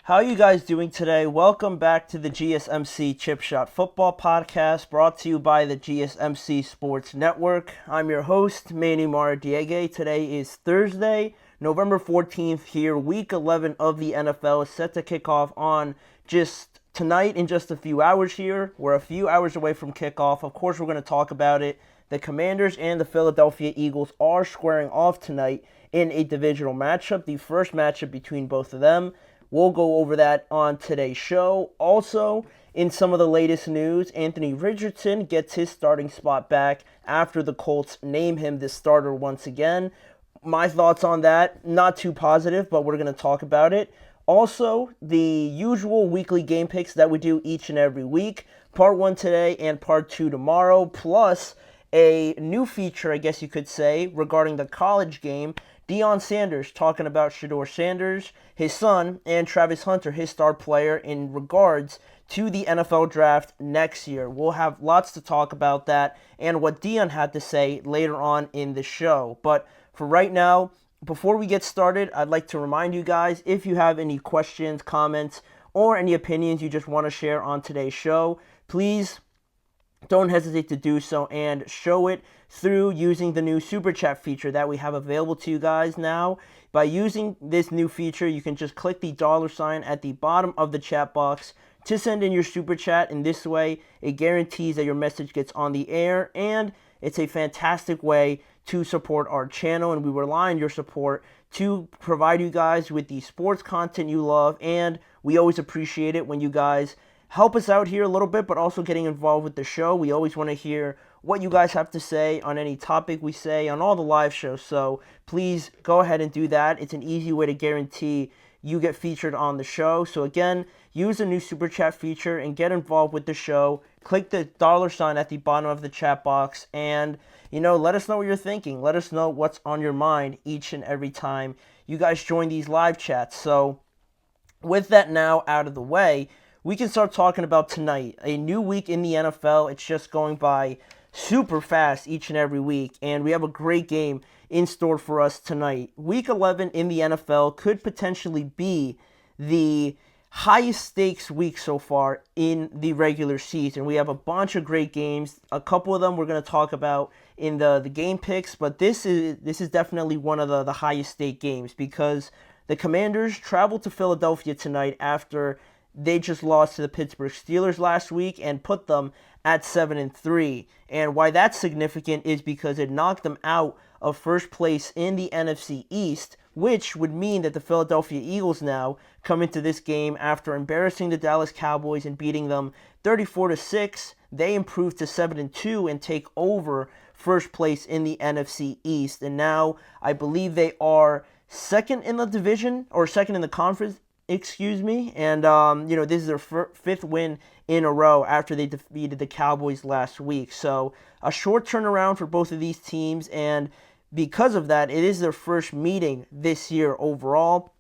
How are you guys doing today? Welcome back to the GSMC Chip Shot Football Podcast, brought to you by the GSMC Sports Network. I'm your host, Manny Maradiege. Today is Thursday, November 14th here. Week 11 of the NFL is set to kick off on just tonight in just a few hours here. We're a few hours away from kickoff. Of course, we're going to talk about it. The Commanders and the Philadelphia Eagles are squaring off tonight in a divisional matchup, the first matchup between both of them. We'll go over that on today's show. Also, in some of the latest news, Anthony Richardson gets his starting spot back after the Colts name him the starter once again. My thoughts on that, not too positive, but we're going to talk about it. Also, the usual weekly game picks that we do each and every week. Part 1 today and Part 2 tomorrow, plus a new feature, I guess you could say, regarding the college game. Deion Sanders talking about Shedeur Sanders, his son, and Travis Hunter, his star player, in regards to the NFL draft next year. We'll have lots to talk about that and what Deion had to say later on in the show. But for right now, before we get started, I'd like to remind you guys, if you have any questions, comments, or any opinions you just want to share on today's show, please don't hesitate to do so and show it through using the new Super Chat feature that we have available to you guys now. By using this new feature, you can just click the $ at the bottom of the chat box to send in your Super Chat. In this way, it guarantees that your message gets on the air, and it's a fantastic way to support our channel, and we rely on your support to provide you guys with the sports content you love, and we always appreciate it when you guys help us out here a little bit, but also getting involved with the show. We always want to hear what you guys have to say on any topic we say on all the live shows. So please go ahead and do that. It's an easy way to guarantee you get featured on the show. So again, use the new Super Chat feature and get involved with the show. Click the $ at the bottom of the chat box and, let us know what you're thinking. Let us know what's on your mind each and every time you guys join these live chats. So with that now out of the way, we can start talking about tonight. A new week in the NFL. It's just going by super fast each and every week, and we have a great game in store for us tonight. Week 11 in the NFL could potentially be the highest stakes week so far in the regular season. We have a bunch of great games. A couple of them we're going to talk about in the game picks, but this is definitely one of the highest stake games because the Commanders travel to Philadelphia tonight after they just lost to the Pittsburgh Steelers last week and put them at 7-3. And why that's significant is because it knocked them out of first place in the NFC East, which would mean that the Philadelphia Eagles now come into this game after embarrassing the Dallas Cowboys and beating them 34-6. They improve to 7-2 and take over first place in the NFC East. And now I believe they are second in the division, or second in the conference, and this is their fifth win in a row after they defeated the Cowboys last week. So a short turnaround for both of these teams, and because of that, it is their first meeting this year overall.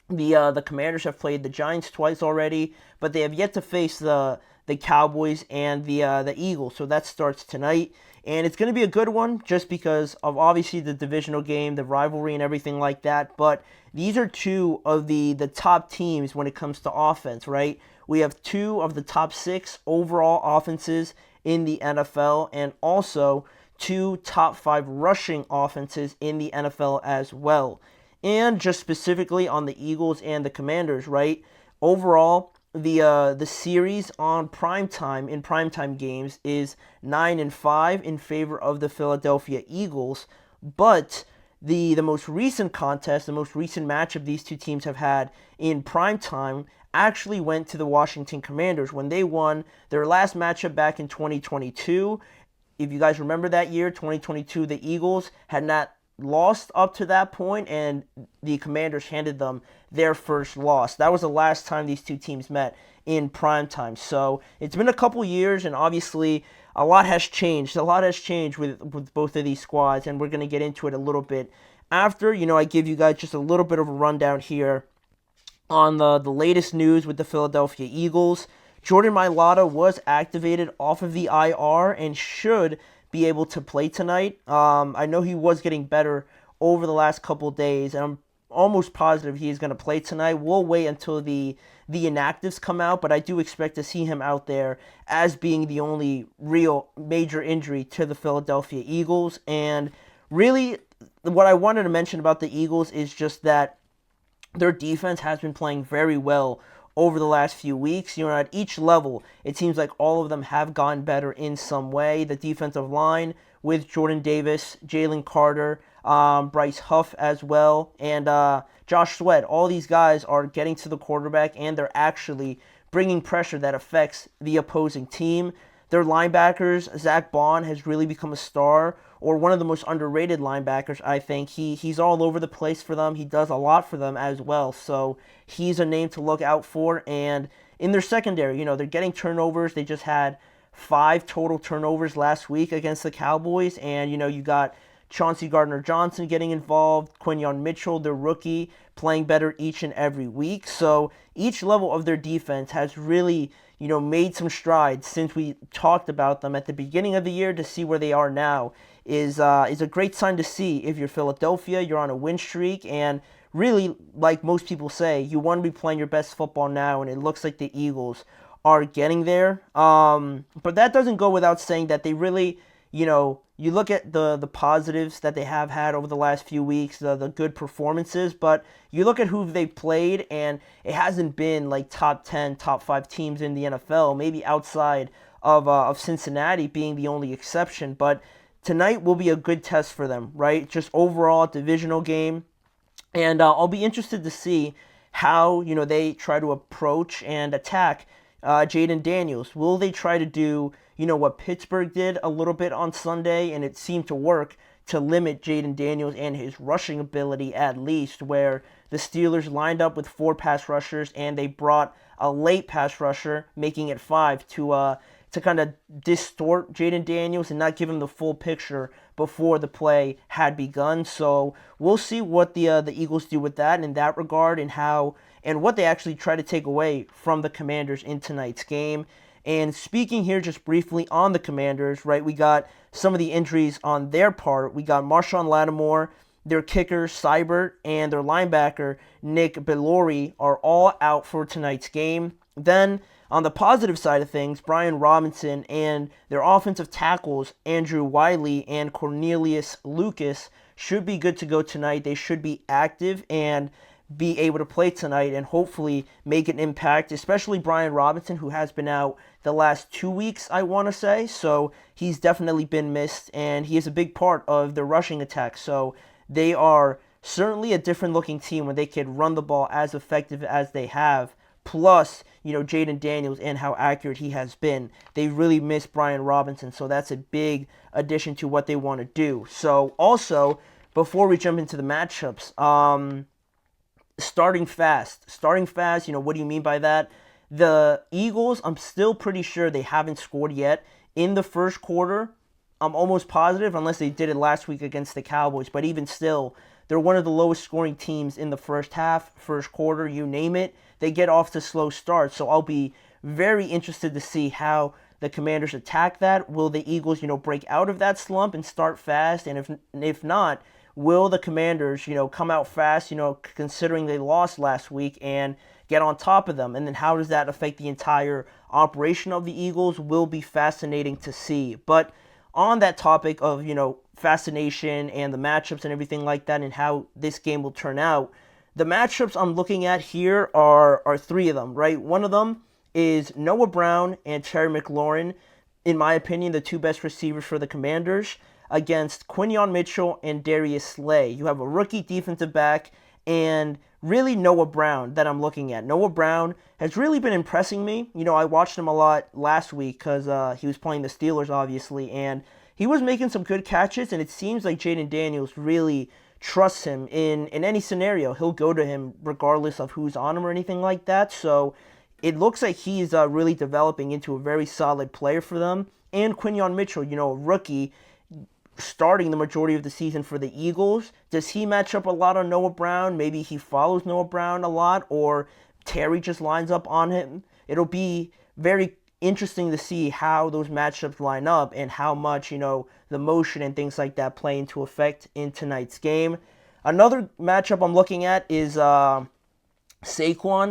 The Commanders have played the Giants twice already, but they have yet to face the Cowboys and the Eagles. So that starts tonight. And it's going to be a good one just because of obviously the divisional game, the rivalry and everything like that. But these are two of the top teams when it comes to offense, right? We have two of the top 6 overall offenses in the NFL and also two top 5 rushing offenses in the NFL as well. And just specifically on the Eagles and the Commanders, right? Overall, the series on primetime games is 9-5 in favor of the Philadelphia Eagles, but the most recent contest, the most recent matchup these two teams have had in primetime actually went to the Washington Commanders when they won their last matchup back in 2022. If you guys remember that year, 2022, the Eagles had not lost up to that point, and the Commanders handed them their first loss. That was the last time these two teams met in primetime. So it's been a couple years, and obviously a lot has changed. A lot has changed with both of these squads, and we're going to get into it a little bit after. I give you guys just a little bit of a rundown here on the latest news with the Philadelphia Eagles. Jordan Mailata was activated off of the IR and should be able to play tonight. I know he was getting better over the last couple days, and I'm almost positive he is going to play tonight. We'll wait until the inactives come out, but I do expect to see him out there as being the only real major injury to the Philadelphia Eagles. And really, what I wanted to mention about the Eagles is just that their defense has been playing very well over the last few weeks. At each level, it seems like all of them have gotten better in some way. The defensive line with Jordan Davis, Jalen Carter, Bryce Huff as well, and Josh Sweat. All these guys are getting to the quarterback, and they're actually bringing pressure that affects the opposing team. Their linebackers, Zach Bond has really become a star, or one of the most underrated linebackers, I think. He's all over the place for them. He does a lot for them as well. So he's a name to look out for. And in their secondary, they're getting turnovers. They just had 5 total turnovers last week against the Cowboys. And, you got Chauncey Gardner-Johnson getting involved, Quinyon Mitchell, their rookie, playing better each and every week. So each level of their defense has really, made some strides since we talked about them at the beginning of the year. To see where they are now is a great sign to see. If you're Philadelphia, you're on a win streak, and really, like most people say, you want to be playing your best football now, and it looks like the Eagles are getting there. But that doesn't go without saying that they really, you look at the positives that they have had over the last few weeks, the good performances, but you look at who they've played, and it hasn't been like top 10, top 5 teams in the NFL, maybe outside of Cincinnati being the only exception. But tonight will be a good test for them, right? Just overall divisional game. And I'll be interested to see how, they try to approach and attack Jaden Daniels. Will they try to do, what Pittsburgh did a little bit on Sunday, and it seemed to work, to limit Jaden Daniels and his rushing ability at least, where the Steelers lined up with 4 pass rushers and they brought a late pass rusher, making it 5, to kind of distort Jaden Daniels and not give him the full picture before the play had begun. So we'll see what the Eagles do with that in that regard, and what they actually try to take away from the Commanders in tonight's game. And speaking here just briefly on the Commanders, right, we got some of the injuries on their part. We got Marshawn Lattimore, their kicker, Seibert, and their linebacker, Nick Bellori, are all out for tonight's game. Then, on the positive side of things, Brian Robinson and their offensive tackles, Andrew Wiley and Cornelius Lucas, should be good to go tonight. They should be active and be able to play tonight and hopefully make an impact, especially Brian Robinson, who has been out the last 2 weeks, I want to say. So he's definitely been missed, and he is a big part of the rushing attack. So they are certainly a different looking team when they can run the ball as effective as they have. Plus, Jaden Daniels and how accurate he has been. They really miss Brian Robinson, so that's a big addition to what they want to do. So also, before we jump into the matchups, starting fast, what do you mean by that? The Eagles, I'm still pretty sure they haven't scored yet in the first quarter. I'm almost positive, unless they did it last week against the Cowboys, but even still, they're one of the lowest scoring teams in the first half, first quarter, you name it. They get off to slow starts, so I'll be very interested to see how the Commanders attack that. Will the Eagles, break out of that slump and start fast? And if not, will the Commanders, come out fast, considering they lost last week, and get on top of them? And then how does that affect the entire operation of the Eagles will be fascinating to see. But on that topic of, fascination and the matchups and everything like that and how this game will turn out, the matchups I'm looking at here are 3 of them, right? One of them is Noah Brown and Terry McLaurin, in my opinion, the 2 best receivers for the Commanders, against Quinyon Mitchell and Darius Slay. You have a rookie defensive back and really Noah Brown that I'm looking at. Noah Brown has really been impressing me. I watched him a lot last week because he was playing the Steelers, obviously, and he was making some good catches, and it seems like Jaden Daniels really trusts him in any scenario. He'll go to him regardless of who's on him or anything like that. So it looks like he's really developing into a very solid player for them. And Quinyon Mitchell, a rookie, starting the majority of the season for the Eagles. Does he match up a lot on Noah Brown? Maybe he follows Noah Brown a lot, or Terry just lines up on him. It'll be very interesting to see how those matchups line up and how much, the motion and things like that play into effect in tonight's game. Another matchup I'm looking at is Saquon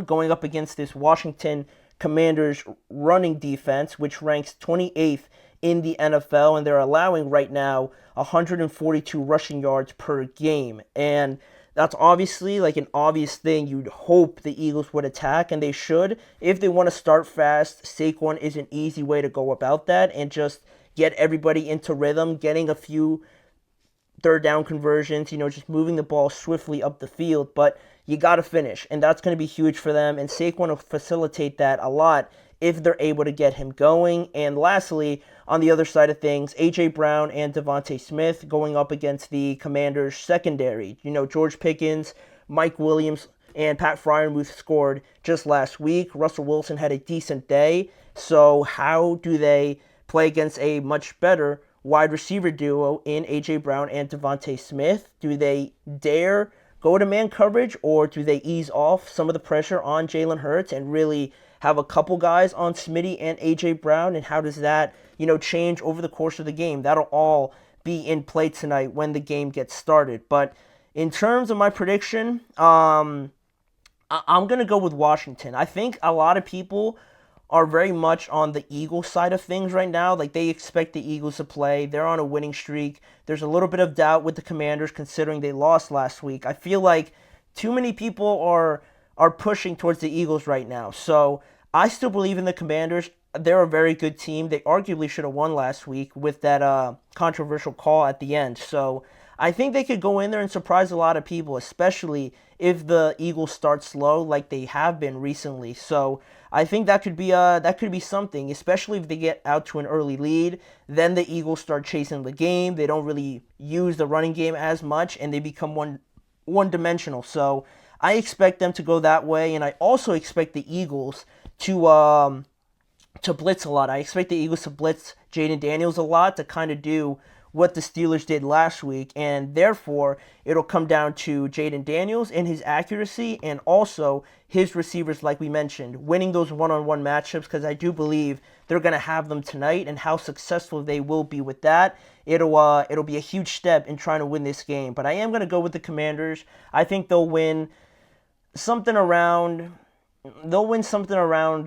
going up against this Washington Commanders running defense, which ranks 28th in the NFL, and they're allowing right now 142 rushing yards per game. And that's obviously like an obvious thing you'd hope the Eagles would attack, and they should. If they want to start fast, Saquon is an easy way to go about that and just get everybody into rhythm, getting a few third down conversions, just moving the ball swiftly up the field. But you got to finish, and that's going to be huge for them, and Saquon will facilitate that a lot if they're able to get him going. And lastly, on the other side of things, A.J. Brown and Devontae Smith going up against the Commanders' secondary. George Pickens, Mike Williams, and Pat Freiermuth scored just last week. Russell Wilson had a decent day. So how do they play against a much better wide receiver duo in A.J. Brown and Devontae Smith? Do they dare go to man coverage, or do they ease off some of the pressure on Jalen Hurts and really have a couple guys on Smitty and A.J. Brown? And how does that, change over the course of the game? That'll all be in play tonight when the game gets started. But in terms of my prediction, I'm going to go with Washington. I think a lot of people are very much on the Eagles side of things right now. Like, they expect the Eagles to play. They're on a winning streak. There's a little bit of doubt with the Commanders considering they lost last week. I feel like too many people are pushing towards the Eagles right now. So I still believe in the Commanders. They're a very good team. They arguably should have won last week with that controversial call at the end. So I think they could go in there and surprise a lot of people, especially if the Eagles start slow like they have been recently. So I think that could be something, especially if they get out to an early lead. Then the Eagles start chasing the game. They don't really use the running game as much, and they become one-dimensional. So I expect them to go that way, and I also expect the Eagles to blitz a lot. I expect the Eagles to blitz Jaden Daniels a lot to kind of do what the Steelers did last week, and therefore it'll come down to Jaden Daniels and his accuracy, and also his receivers, like we mentioned, winning those one-on-one matchups, because I do believe they're going to have them tonight, and how successful they will be with that, it'll be a huge step in trying to win this game. But I am going to go with the Commanders. I think they'll win something around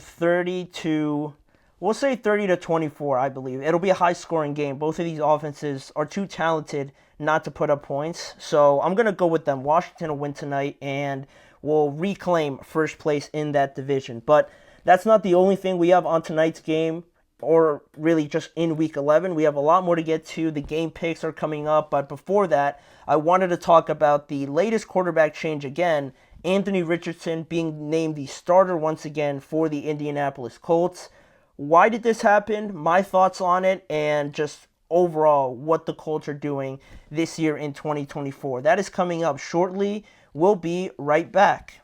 30 to... We'll say 30 to 24, I believe. It'll be a high-scoring game. Both of these offenses are too talented not to put up points. So I'm going to go with them. Washington will win tonight and will reclaim first place in that division. But that's not the only thing we have on tonight's game, or really just in Week 11. We have a lot more to get to. The game picks are coming up. But before that, I wanted to talk about the latest quarterback change again. Anthony Richardson being named the starter once again for the Indianapolis Colts. Why did this happen? My thoughts on it, and just overall what the Colts are doing this year in 2024. That is coming up shortly. We'll be right back.